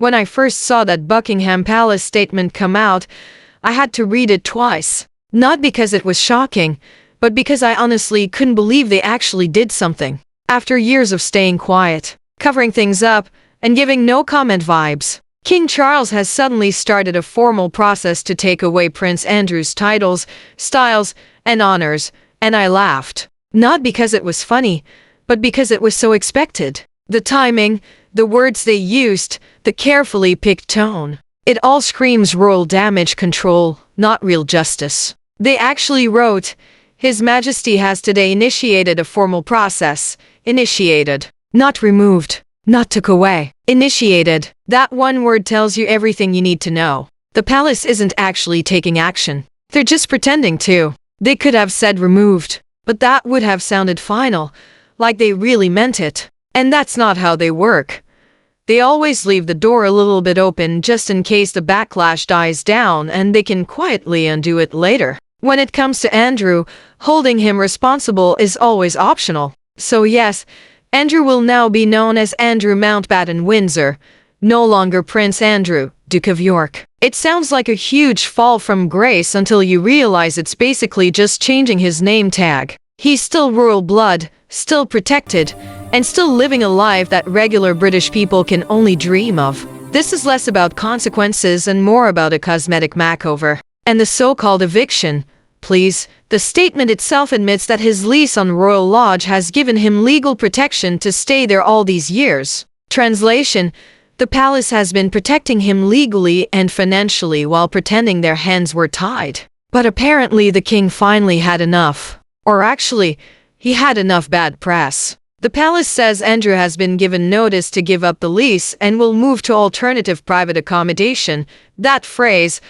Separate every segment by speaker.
Speaker 1: When I first saw that Buckingham Palace statement come out, I had to read it twice. Not because it was shocking, but because I honestly couldn't believe they actually did something. After years of staying quiet, covering things up, and giving no comment vibes, King Charles has suddenly started a formal process to take away Prince Andrew's titles, styles, and honors, and I laughed. Not because it was funny, but because it was so expected. The timing, the words they used, the carefully picked tone. It all screams royal damage control, not real justice. They actually wrote, "His Majesty has today initiated a formal process." Initiated. Not removed. Not took away. Initiated. That one word tells you everything you need to know. The palace isn't actually taking action. They're just pretending to. They could have said removed, but that would have sounded final, like they really meant it. And that's not how they work. They always leave the door a little bit open just in case the backlash dies down and they can quietly undo it later. When it comes to Andrew, holding him responsible is always optional. So yes, Andrew will now be known as Andrew Mountbatten Windsor, no longer Prince Andrew, Duke of York. It sounds like a huge fall from grace until you realize it's basically just changing his name tag. He's still royal blood, still protected, and still living a life that regular British people can only dream of. This is less about consequences and more about a cosmetic makeover. And the so-called eviction, please. The statement itself admits that his lease on Royal Lodge has given him legal protection to stay there all these years. Translation: the palace has been protecting him legally and financially while pretending their hands were tied. But apparently the king finally had enough. Or actually, he had enough bad press. The palace says Andrew has been given notice to give up the lease and will move to alternative private accommodation. That phrase,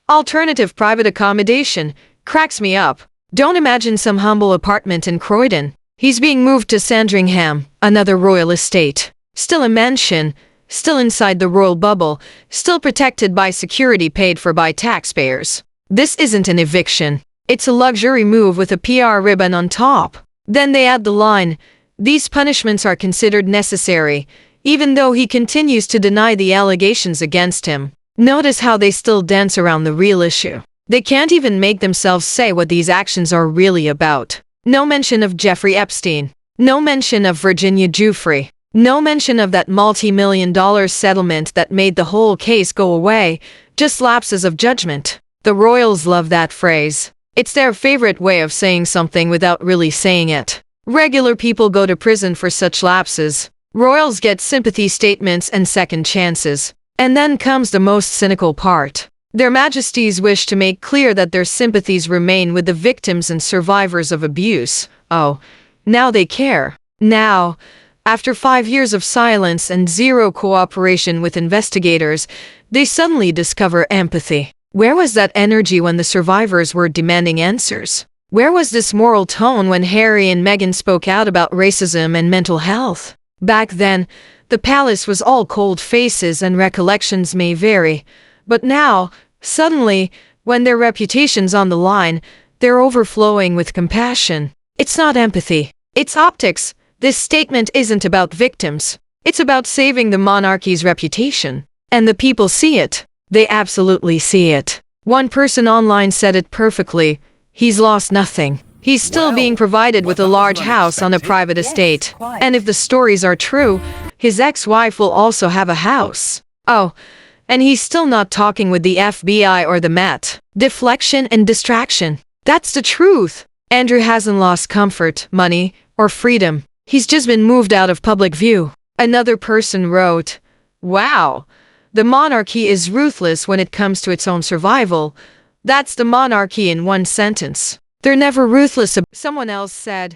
Speaker 1: alternative private accommodation, cracks me up. Don't imagine some humble apartment in Croydon. He's being moved to Sandringham, another royal estate. Still a mansion, still inside the royal bubble, still protected by security paid for by taxpayers. This isn't an eviction. It's a luxury move with a PR ribbon on top. Then they add the line, "These punishments are considered necessary," even though he continues to deny the allegations against him. Notice how they still dance around the real issue. They can't even make themselves say what these actions are really about. No mention of Jeffrey Epstein. No mention of Virginia Giuffre. No mention of that multi-million-dollar settlement that made the whole case go away. Just lapses of judgment. The royals love that phrase. It's their favorite way of saying something without really saying it. Regular people go to prison for such lapses. Royals get sympathy statements and second chances. And then comes the most cynical part. Their Majesties wish to make clear that their sympathies remain with the victims and survivors of abuse. Oh, now they care. Now, after 5 years of silence and zero cooperation with investigators, they suddenly discover empathy. Where was that energy when the survivors were demanding answers? Where was this moral tone when Harry and Meghan spoke out about racism and mental health? Back then, the palace was all cold faces and recollections may vary. But now, suddenly, when their reputation's on the line, they're overflowing with compassion. It's not empathy. It's optics. This statement isn't about victims. It's about saving the monarchy's reputation. And the people see it. They absolutely see it. One person online said it perfectly. He's lost nothing. He's still being provided with a large house on a private estate. And if the stories are true, his ex-wife will also have a house. Oh, and he's still not talking with the FBI or the Met. Deflection and distraction. That's the truth. Andrew hasn't lost comfort, money, or freedom. He's just been moved out of public view. Another person wrote, "Wow, the monarchy is ruthless when it comes to its own survival. That's the monarchy in one sentence. They're never ruthless." Someone else said,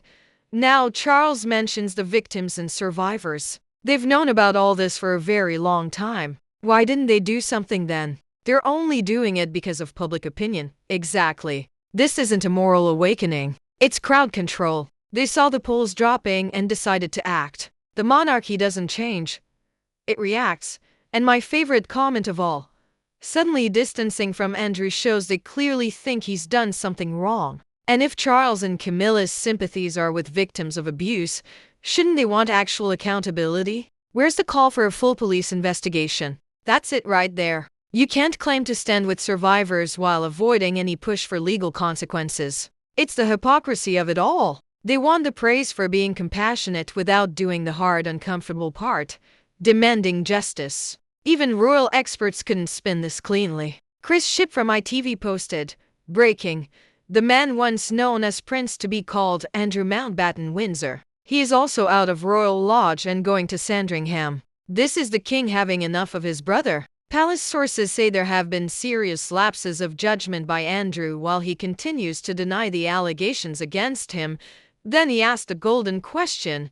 Speaker 1: "Now Charles mentions the victims and survivors. They've known about all this for a very long time. Why didn't they do something then? They're only doing it because of public opinion." Exactly. This isn't a moral awakening. It's crowd control. They saw the polls dropping and decided to act. The monarchy doesn't change. It reacts. And my favorite comment of all, suddenly distancing from Andrew shows they clearly think he's done something wrong. And if Charles and Camilla's sympathies are with victims of abuse, shouldn't they want actual accountability? Where's the call for a full police investigation? That's it right there. You can't claim to stand with survivors while avoiding any push for legal consequences. It's the hypocrisy of it all. They want the praise for being compassionate without doing the hard, uncomfortable part, demanding justice. Even royal experts couldn't spin this cleanly. Chris Ship from ITV posted, "Breaking. The man once known as Prince to be called Andrew Mountbatten Windsor. He is also out of Royal Lodge and going to Sandringham. This is the king having enough of his brother." Palace sources say there have been serious lapses of judgment by Andrew while he continues to deny the allegations against him. Then he asked a golden question.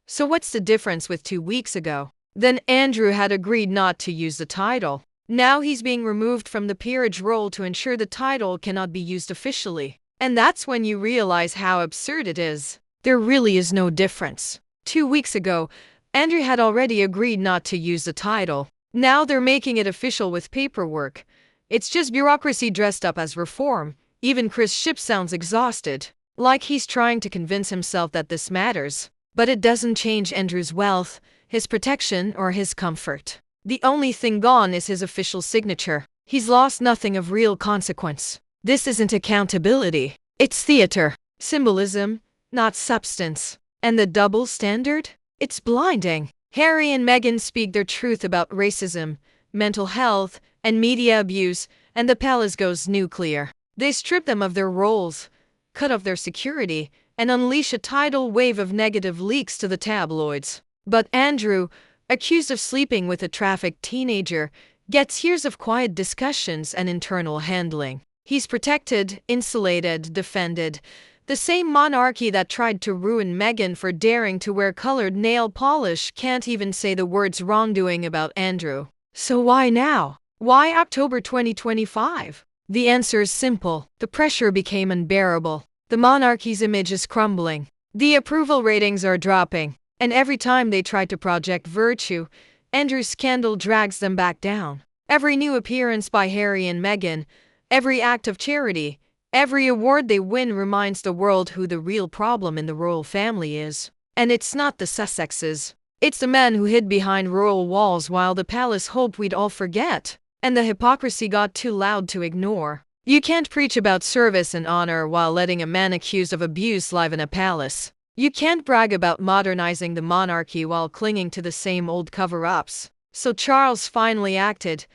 Speaker 1: So what's the difference with 2 weeks ago? Then Andrew had agreed not to use the title. Now he's being removed from the peerage role to ensure the title cannot be used officially. And that's when you realize how absurd it is. There really is no difference. 2 weeks ago, Andrew had already agreed not to use the title. Now they're making it official with paperwork. It's just bureaucracy dressed up as reform. Even Chris Ship sounds exhausted, like he's trying to convince himself that this matters. But it doesn't change Andrew's wealth, his protection, or his comfort. The only thing gone is his official signature. He's lost nothing of real consequence. This isn't accountability. It's theater. Symbolism, not substance. And the double standard? It's blinding. Harry and Meghan speak their truth about racism, mental health, and media abuse, and the palace goes nuclear. They strip them of their roles, cut off their security, and unleash a tidal wave of negative leaks to the tabloids. But Andrew, accused of sleeping with a trafficked teenager, gets years of quiet discussions and internal handling. He's protected, insulated, defended. The same monarchy that tried to ruin Meghan for daring to wear colored nail polish can't even say the words wrongdoing about Andrew. So why now? Why October 2025? The answer is simple. The pressure became unbearable. The monarchy's image is crumbling. The approval ratings are dropping. And every time they try to project virtue, Andrew's scandal drags them back down. Every new appearance by Harry and Meghan, every act of charity, every award they win reminds the world who the real problem in the royal family is. And it's not the Sussexes. It's the men who hid behind royal walls while the palace hoped we'd all forget. And the hypocrisy got too loud to ignore. You can't preach about service and honor while letting a man accused of abuse live in a palace. You can't brag about modernizing the monarchy while clinging to the same old cover-ups. So Charles finally acted,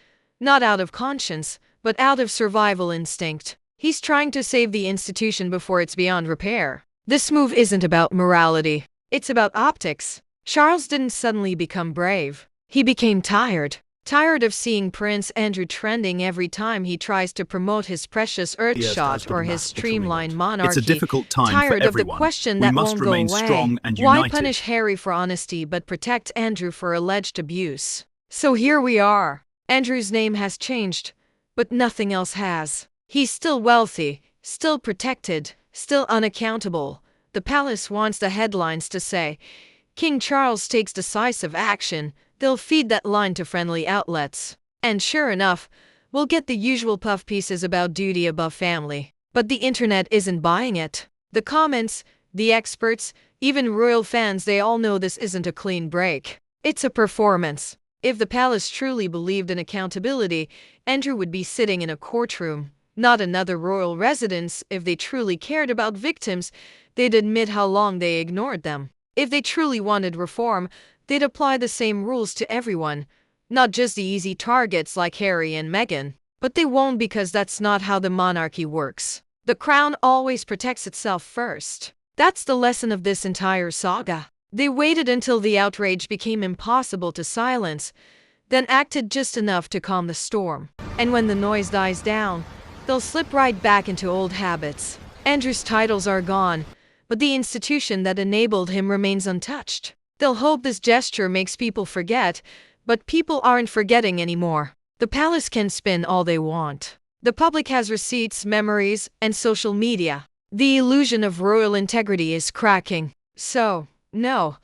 Speaker 1: not out of conscience, but out of survival instinct. He's trying to save the institution before it's beyond repair. This move isn't about morality. It's about optics. Charles didn't suddenly become brave. He became tired. Tired of seeing Prince Andrew trending every time he tries to promote his precious Earthshot or his streamlined monarchy.
Speaker 2: It's a difficult time
Speaker 1: tired
Speaker 2: for
Speaker 1: of the
Speaker 2: everyone.
Speaker 1: question
Speaker 2: We
Speaker 1: that
Speaker 2: must
Speaker 1: won't
Speaker 2: remain
Speaker 1: go away.
Speaker 2: strong and
Speaker 1: Why
Speaker 2: united.
Speaker 1: punish Harry for honesty but protect Andrew for alleged abuse? So here we are. Andrew's name has changed, but nothing else has. He's still wealthy, still protected, still unaccountable. The palace wants the headlines to say, "King Charles takes decisive action." They'll feed that line to friendly outlets. And sure enough, we'll get the usual puff pieces about duty above family. But the internet isn't buying it. The comments, the experts, even royal fans, they all know this isn't a clean break. It's a performance. If the palace truly believed in accountability, Andrew would be sitting in a courtroom, not another royal residence. If they truly cared about victims, they'd admit how long they ignored them. If they truly wanted reform, they'd apply the same rules to everyone, not just the easy targets like Harry and Meghan. But they won't, because that's not how the monarchy works. The crown always protects itself first. That's the lesson of this entire saga. They waited until the outrage became impossible to silence, then acted just enough to calm the storm. And when the noise dies down, they'll slip right back into old habits. Andrew's titles are gone, but the institution that enabled him remains untouched. They'll hope this gesture makes people forget, but people aren't forgetting anymore. The palace can spin all they want. The public has receipts, memories, and social media. The illusion of royal integrity is cracking. So, no,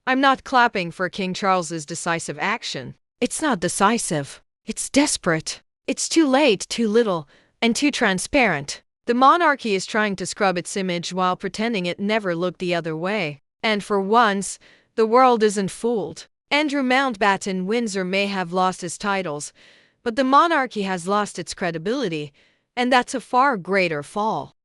Speaker 1: I'm not clapping for King Charles's decisive action. It's not decisive. It's desperate. It's too late, too little, and too transparent. The monarchy is trying to scrub its image while pretending it never looked the other way. And for once, the world isn't fooled. Andrew Mountbatten Windsor may have lost his titles, but the monarchy has lost its credibility, and that's a far greater fall.